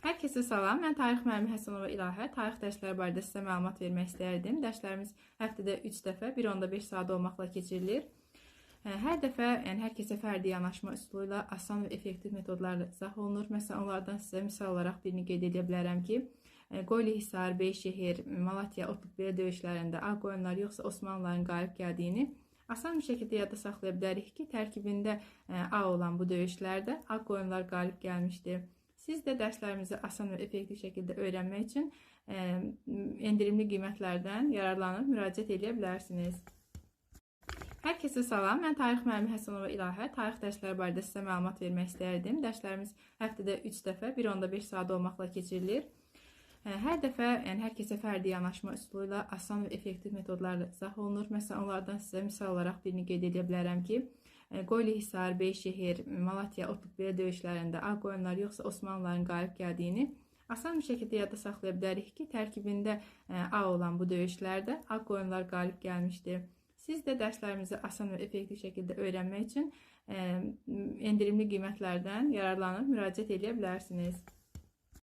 Hər kəsə salam, mən tarix müəllimi Həsənova İlahə. Tarix dərsləri barədə sizə məlumat vermək istərdim. Dərslərimiz həftədə 3 dəfə 1.1 saat olmaqla keçirilir. Hər dəfə, hər kəsə fərdi yanaşma üsulu ilə asan və effektiv metodlarla izah olunur. Məsələn, onlardan sizə misal olaraq birini qeyd edə bilərəm ki, Qoyli Hisar, Beyşəhər, Malatya, Otlukbel döyüşlərində Ağ qoyunlar yoxsa Osmanlıların qalib gəldiyini asan bir şəkildə yadda saxlaya bilərik ki, tərkibində A olan bu döyüşlərdə Ağ qoyunlar qalib gəlmişdir. Siz də dərslərimizi asan və effektiv şəkildə öyrənmək üçün endirimli qiymətlərdən yararlanıb müraciət edə bilərsiniz. Hər kəsə salam, mən tarix müəllimi Həsənova İlahə. Tarix dərsləri barədə sizə məlumat vermək istərdim. Dərslərimiz həftədə 3 dəfə 1.1 saat olmaqla keçirilir. Hər dəfə, hər kəsə fərdi yanaşma üsulu ilə asan və effektiv metodlarla izah olunur. Məsələn, onlardan sizə misal olaraq birini qeyd edə bilərəm ki, Qoyli Hisar, Beyşəhər, Malatya, Otlukbel döyüşlərində Ağ qoyunlar yoxsa Osmanlıların qalib gəldiyini asan bir şəkildə yadda saxlaya bilərik ki, tərkibində A olan bu döyüşlərdə Ağ qoyunlar qalib gəlmişdir. Siz də dərslərimizi asan və effektiv şəkildə öyrənmək üçün endirimli qiymətlərdən yararlanıb müraciət edə bilərsiniz.